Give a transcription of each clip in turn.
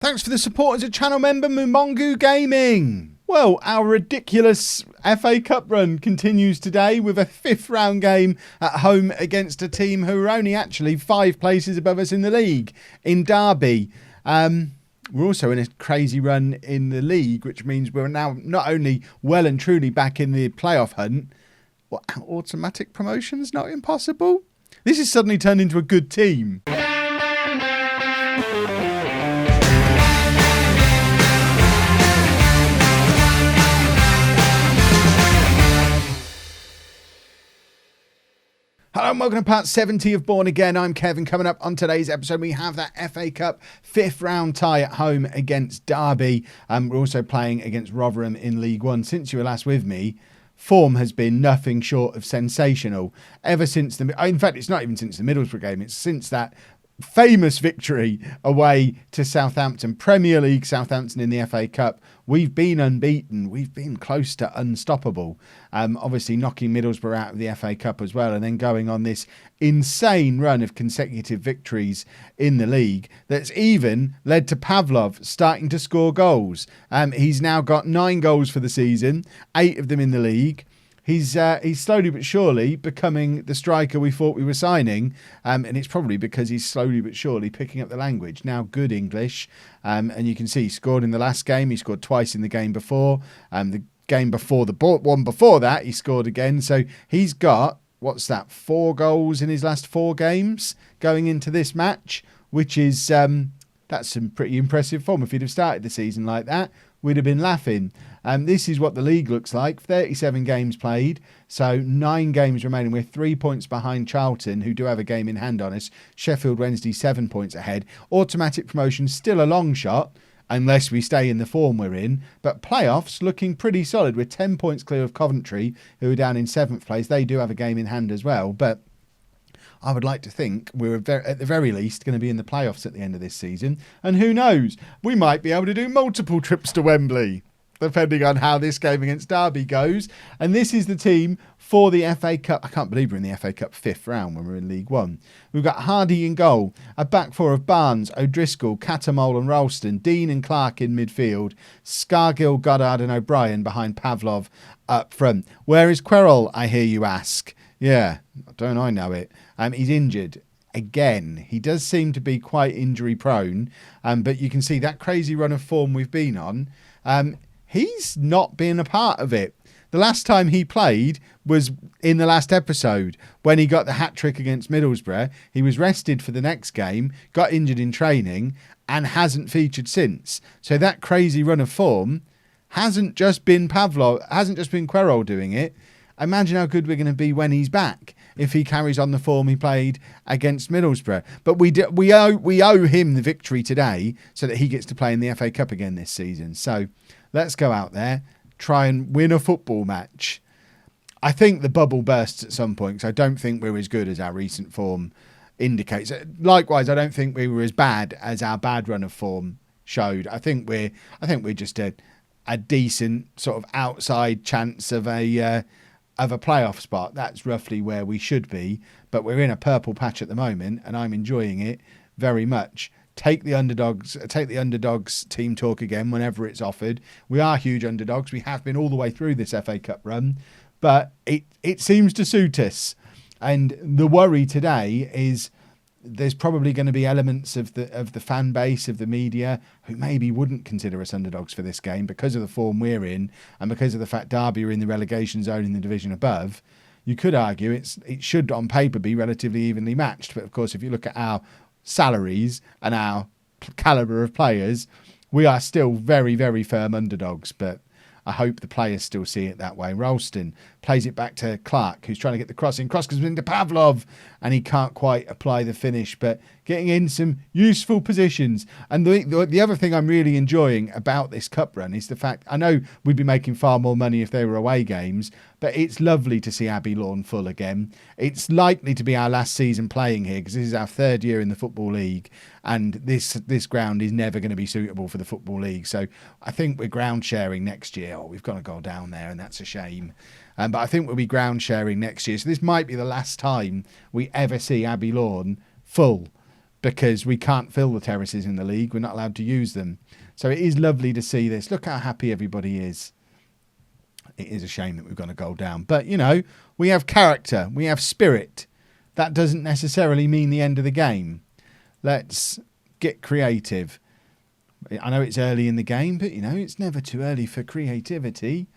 Thanks for the support as a channel member, Mumongu Gaming. Well, our ridiculous FA Cup run continues today with a 5th round game at home against a team who are only actually 5 places above us in the league, in Derby. We're also in a crazy run in the league, which means we're now not only well and truly back in the playoff hunt, what, automatic promotion's not impossible? This has suddenly turned into a good team. Hello and welcome to part 70 of Bourne Again. I'm Kevin. Coming up on today's episode, we have that FA Cup 5th round tie at home against Derby. We're also playing against Rotherham in League One. Since you were last with me, form has been nothing short of sensational. Ever since in fact, it's not even since the Middlesbrough game. It's since that famous victory away to Southampton, Premier League Southampton in the FA Cup. We've been unbeaten. We've been close to unstoppable. Obviously knocking Middlesbrough out of the FA Cup as well, and then going on this insane run of consecutive victories in the league that's even led to PAVLOV starting to score goals. He's now got 9 goals for the season, 8 of them in the league. He's slowly but surely becoming the striker we thought we were signing, and it's probably because he's slowly but surely picking up the language. Now good English, and you can see he scored in the last game. He scored twice in the game before. The game before the one before that, he scored again. So he's got, 4 goals in his last 4 games going into this match, which is that's some pretty impressive form. If he'd have started the season like that, we'd have been laughing. This is what the league looks like. 37 games played, so 9 games remaining. We're 3 points behind Charlton, who do have a game in hand on us. Sheffield Wednesday 7 points ahead. Automatic promotion still a long shot, unless we stay in the form we're in. But playoffs looking pretty solid. We're 10 points clear of Coventry, who are down in 7th place. They do have a game in hand as well, but I would like to think we're at the very least going to be in the playoffs at the end of this season. And who knows, we might be able to do multiple trips to Wembley, depending on how this game against Derby goes. And this is the team for the FA Cup. I can't believe we're in the FA Cup 5th round when we're in League One. We've got Hardy in goal, a back four of Barnes, O'Driscoll, Catamole and Ralston, Dean and Clark in midfield, Scargill, Goddard and O'Brien behind PAVLOV up front. Where is Querol, I hear you ask? Yeah, don't I know it. He's injured again. He does seem to be quite injury prone, but you can see that crazy run of form we've been on. He's not been a part of it. The last time he played was in the last episode when he got the hat-trick against Middlesbrough. He was rested for the next game, got injured in training, and hasn't featured since. So that crazy run of form hasn't just been PAVLOV, hasn't just been Querol doing it. Imagine how good we're going to be when he's back, if he carries on the form he played against Middlesbrough. But we owe him the victory today so that he gets to play in the FA Cup again this season. So let's go out there, try and win a football match. I think the bubble bursts at some point, because I don't think we're as good as our recent form indicates. Likewise, I don't think we were as bad as our bad run of form showed. I think we're just a decent sort of outside chance of a playoff spot. That's roughly where we should be, but we're in a purple patch at the moment, and I'm enjoying it very much. Take the underdogs team talk again whenever it's offered. We are huge underdogs. We have been all the way through this FA Cup run, but it seems to suit us. And the worry today is there's probably going to be elements of the fan base, of the media, who maybe wouldn't consider us underdogs for this game because of the form we're in and because of the fact Derby are in the relegation zone in the division above. You could argue it should on paper be relatively evenly matched, but of course if you look at our salaries and our calibre of players, we are still very, very firm underdogs. But I hope the players still see it that way. Ralston plays it back to Clark, who's trying to get the cross in. Cross comes into PAVLOV, and he can't quite apply the finish, but getting in some useful positions. And the other thing I'm really enjoying about this cup run is the fact, I know we'd be making far more money if they were away games, but it's lovely to see Abbey Lawn full again. It's likely to be our last season playing here, because this is our 3rd year in the Football League, and this ground is never going to be suitable for the Football League. So I think we're ground sharing next year. Oh, we've got to go down there, and that's a shame. But I think we'll be ground sharing next year. So this might be the last time we ever see Abbey Lawn full. because we can't fill the terraces in the league. We're not allowed to use them. So it is lovely to see this. Look how happy everybody is. It is a shame that we've gone a goal down. But, you know, we have character. We have spirit. That doesn't necessarily mean the end of the game. Let's get creative. I know it's early in the game, but, you know, it's never too early for creativity.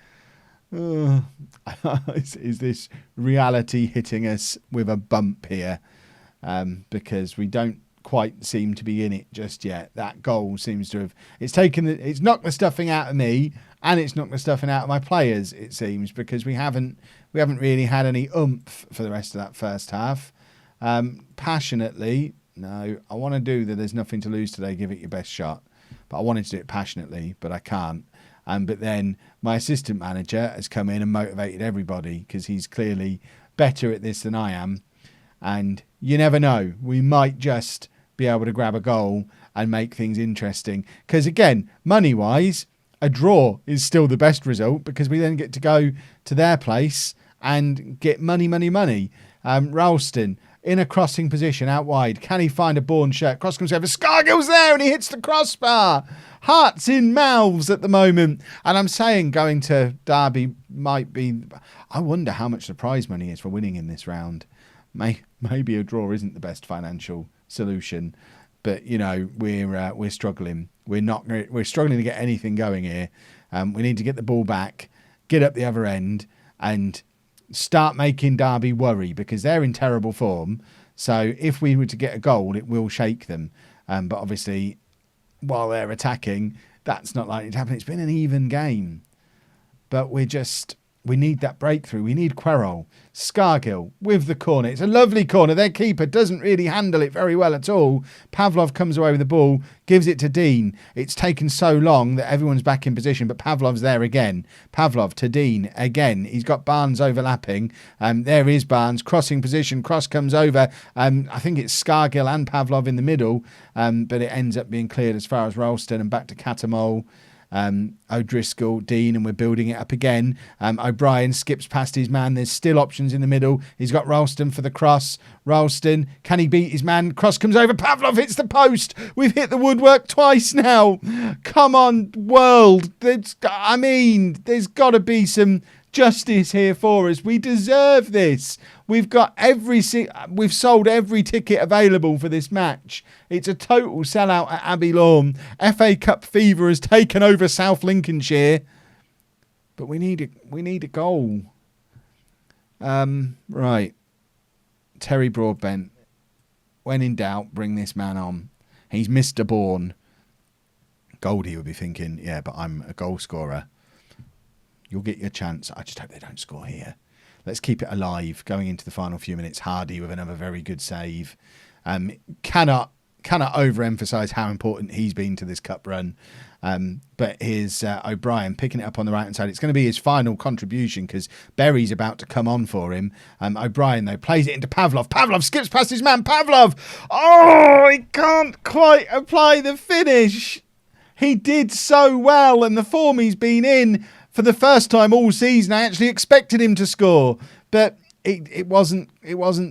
Is this reality hitting us with a bump here? Because we don't quite seem to be in it just yet. That goal seems to have... It's knocked the stuffing out of me, and it's knocked the stuffing out of my players, it seems, because we haven't really had any oomph for the rest of that first half. Passionately, no, I want to do the there's nothing to lose today, give it your best shot. But I wanted to do it passionately, but I can't. But then my assistant manager has come in and motivated everybody, because he's clearly better at this than I am. And you never know, we might just be able to grab a goal and make things interesting. Because again, money-wise, a draw is still the best result, because we then get to go to their place and get money. Ralston in a crossing position out wide. Can he find a Bourne shirt? Cross comes over. Scargill's there and he hits the crossbar. Hearts in mouths at the moment. And I'm saying going to Derby might be... I wonder how much the prize money is for winning in this round. Maybe a draw isn't the best financial solution. But, you know, we're struggling. We're struggling to get anything going here. We need to get the ball back, get up the other end, and start making Derby worry, because they're in terrible form. So if we were to get a goal, it will shake them. But obviously, while they're attacking, that's not likely to happen. It's been an even game. But we need that breakthrough. We need Querol. Scargill with the corner. It's a lovely corner. Their keeper doesn't really handle it very well at all. PAVLOV comes away with the ball, gives it to Dean. It's taken so long that everyone's back in position, but PAVLOV's there again. PAVLOV to Dean again. He's got Barnes overlapping. There is Barnes. Crossing position. Cross comes over. I think it's Scargill and PAVLOV in the middle, but it ends up being cleared as far as Ralston and back to Catamol. O'Driscoll, Dean, and we're building it up again. O'Brien skips past his man. There's still options in the middle. He's got Ralston for the cross. Ralston, can he beat his man? Cross comes over. PAVLOV hits the post. We've hit the woodwork twice now. Come on, world. There's got to be some justice here for us. We deserve this. We've sold every ticket available for this match. It's a total sellout at Abbey Lawn. FA Cup fever has taken over South Lincolnshire, but we need a goal. Right, Terry Broadbent. When in doubt, bring this man on. He's Mr. Bourne. Goldie would be thinking, yeah, but I'm a goal scorer. You'll get your chance. I just hope they don't score here. Let's keep it alive going into the final few minutes. Hardy with another very good save. Cannot overemphasise how important he's been to this cup run. But here's O'Brien picking it up on the right-hand side. It's going to be his final contribution because Berry's about to come on for him. O'Brien, though, plays it into PAVLOV. PAVLOV skips past his man. PAVLOV! Oh, he can't quite apply the finish. He did so well, and the form he's been in for the first time all season, I actually expected him to score, but it wasn't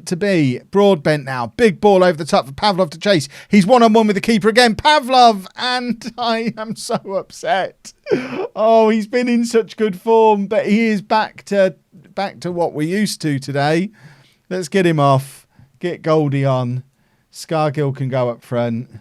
to be. Broadbent now, big ball over the top for PAVLOV to chase. He's one-on-one with the keeper again, PAVLOV, and I am so upset. Oh, he's been in such good form, but he is back to what we're used to today. Let's get him off, get Goldie on. Scargill can go up front,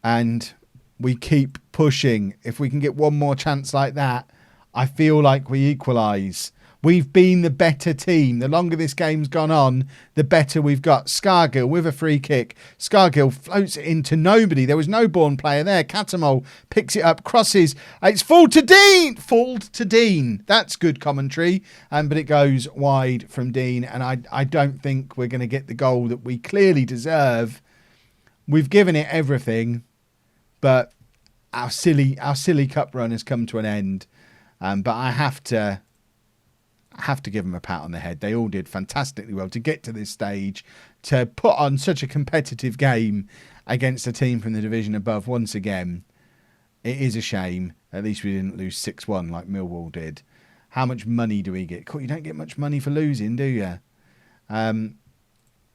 and we keep pushing. If we can get one more chance like that, I feel like we equalise. We've been the better team. The longer this game's gone on, the better we've got. Scargill with a free kick. Scargill floats it into nobody. There was no Bourne player there. Catamol picks it up, crosses. It's full to Dean. Full to Dean. That's good commentary. But it goes wide from Dean. And I don't think we're going to get the goal that we clearly deserve. We've given it everything, but our silly cup run has come to an end. But I have to give them a pat on the head. They all did fantastically well to get to this stage, to put on such a competitive game against a team from the division above. Once again, it is a shame. At least we didn't lose 6-1 like Millwall did. How much money do we get? You don't get much money for losing, do you?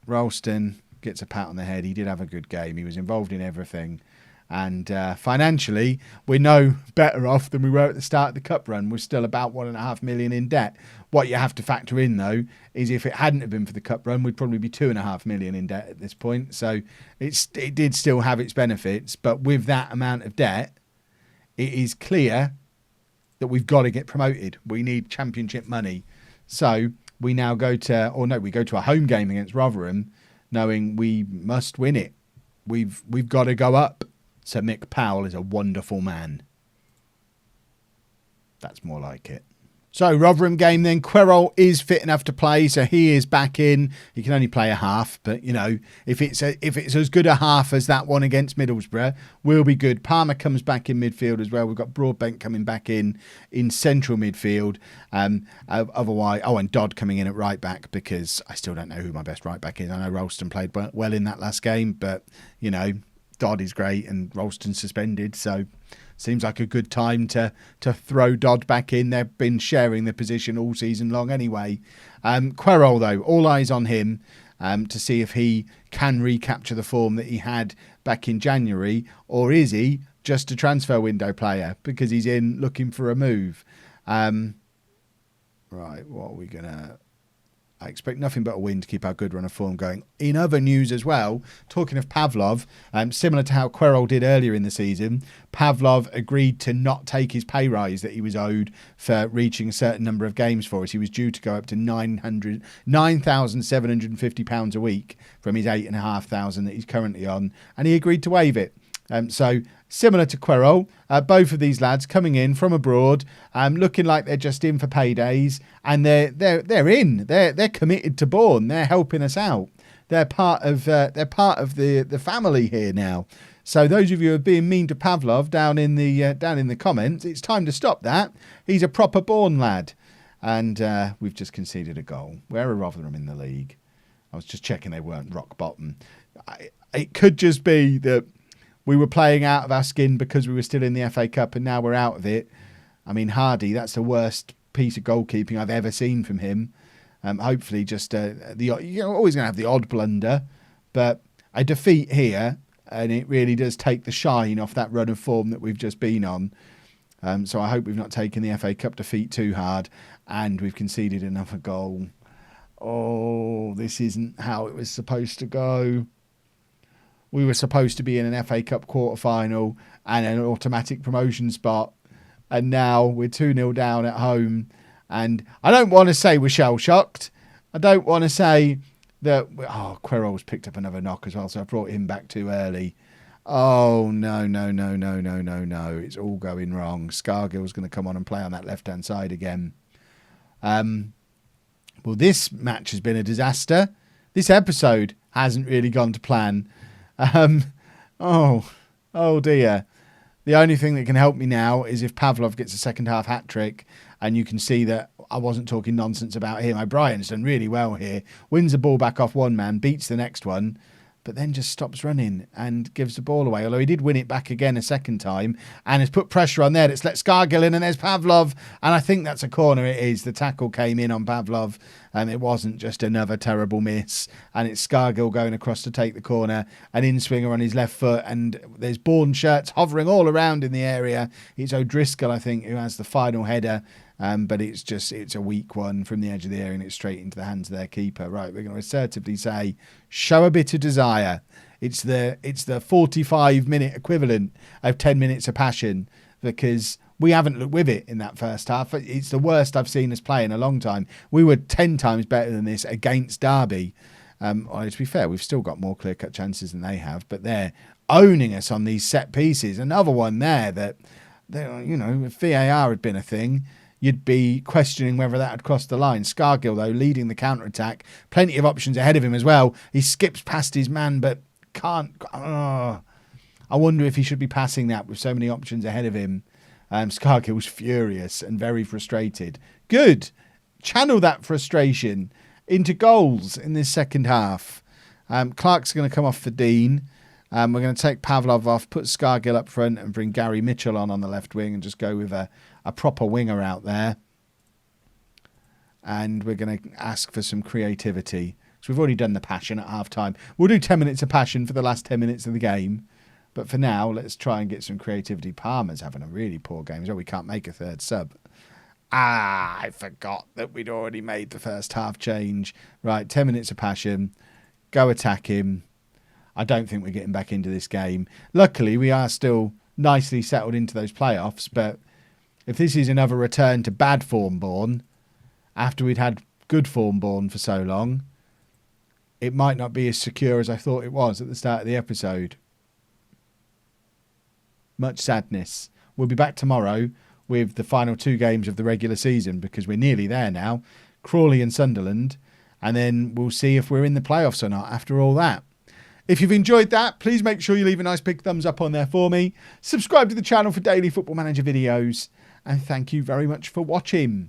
Ralston gets a pat on the head. He did have a good game. He was involved in everything. And financially, we're no better off than we were at the start of the cup run. We're still about 1.5 million in debt. What you have to factor in, though, is if it hadn't have been for the cup run, we'd probably be 2.5 million in debt at this point. So it did still have its benefits. But with that amount of debt, it is clear that we've got to get promoted. We need championship money. So we now go to a home game against Rotherham, knowing we must win it. We've got to go up. So Mick Powell is a wonderful man. That's more like it. So Rotherham game then. Querol is fit enough to play, so he is back in. He can only play a half, but you know, if it's as good a half as that one against Middlesbrough, we'll be good. Palmer comes back in midfield as well. We've got Broadbent coming back in central midfield. Otherwise, and Dodd coming in at right back, because I still don't know who my best right back is. I know Ralston played well in that last game, but you know, Dodd is great and Ralston's suspended, so seems like a good time to throw Dodd back in. They've been sharing the position all season long anyway. Querol, though, all eyes on him to see if he can recapture the form that he had back in January, or is he just a transfer window player because he's in looking for a move? Right, what are we going to... I expect nothing but a win to keep our good run of form going. In other news as well, talking of PAVLOV, similar to how Querol did earlier in the season, PAVLOV agreed to not take his pay rise that he was owed for reaching a certain number of games for us. He was due to go up to £9,750 a week from his £8,500 that he's currently on, and he agreed to waive it. So similar to Querol, both of these lads coming in from abroad, looking like they're just in for paydays, and they're in. They're committed to Bourne. They're helping us out. They're part of the family here now. So those of you who are being mean to PAVLOV down in the comments, it's time to stop that. He's a proper Bourne lad, and we've just conceded a goal. Where are Rotherham in the league? I was just checking they weren't rock bottom. It could just be that we were playing out of our skin because we were still in the FA Cup and now we're out of it. I mean, Hardy, that's the worst piece of goalkeeping I've ever seen from him. Hopefully just you're always going to have the odd blunder, but a defeat here, and it really does take the shine off that run of form that we've just been on. So I hope we've not taken the FA Cup defeat too hard, and we've conceded another goal. Oh, this isn't how it was supposed to go. We were supposed to be in an FA Cup quarter-final and an automatic promotion spot. And now we're 2-0 down at home. And I don't want to say we're shell-shocked. I don't want to say that... Oh, Querol's picked up another knock as well, so I brought him back too early. Oh, no. It's all going wrong. Scargill's going to come on and play on that left-hand side again. Well, this match has been a disaster. This episode hasn't really gone to plan. Oh dear. The only thing that can help me now is if PAVLOV gets a second half hat trick, and you can see that I wasn't talking nonsense about him. O'Brien's done really well here. Wins the ball back off one man, beats the next one, but then just stops running and gives the ball away. Although he did win it back again a second time and has put pressure on there. It's let Scargill in, and there's PAVLOV. And I think that's a corner. It is. The tackle came in on PAVLOV, and it wasn't just another terrible miss. And it's Scargill going across to take the corner. An in-swinger on his left foot, and there's Bourne shirts hovering all around in the area. It's O'Driscoll, I think, who has the final header. But it's a weak one from the edge of the area, and it's straight into the hands of their keeper. Right, we're going to assertively say, show a bit of desire. It's the 45-minute equivalent of 10 minutes of passion, because we haven't looked with it in that first half. It's the worst I've seen us play in a long time. We were 10 times better than this against Derby. To be fair, we've still got more clear-cut chances than they have, but they're owning us on these set pieces. Another one there that, if VAR had been a thing, you'd be questioning whether that had crossed the line. Scargill, though, leading the counter-attack. Plenty of options ahead of him as well. He skips past his man, but can't... I wonder if he should be passing that with so many options ahead of him. Scargill's furious and very frustrated. Good. Channel that frustration into goals in this second half. Clark's going to come off for Dean. We're going to take PAVLOV off, put Scargill up front, and bring Gary Mitchell on the left wing, and just go with a proper winger out there. And we're going to ask for some creativity. because we've already done the passion at half-time. We'll do 10 minutes of passion for the last 10 minutes of the game. But for now, let's try and get some creativity. Palmer's having a really poor game. So we can't make a third sub. I forgot that we'd already made the first half change. Right, 10 minutes of passion. Go attack him. I don't think we're getting back into this game. Luckily, we are still nicely settled into those playoffs. But if this is another return to bad form Bourne, after we'd had good form Bourne for so long, it might not be as secure as I thought it was at the start of the episode. Much sadness. We'll be back tomorrow with the final 2 games of the regular season because we're nearly there now. Crawley and Sunderland. And then we'll see if we're in the playoffs or not after all that. If you've enjoyed that, please make sure you leave a nice big thumbs up on there for me. Subscribe to the channel for daily Football Manager videos. And thank you very much for watching.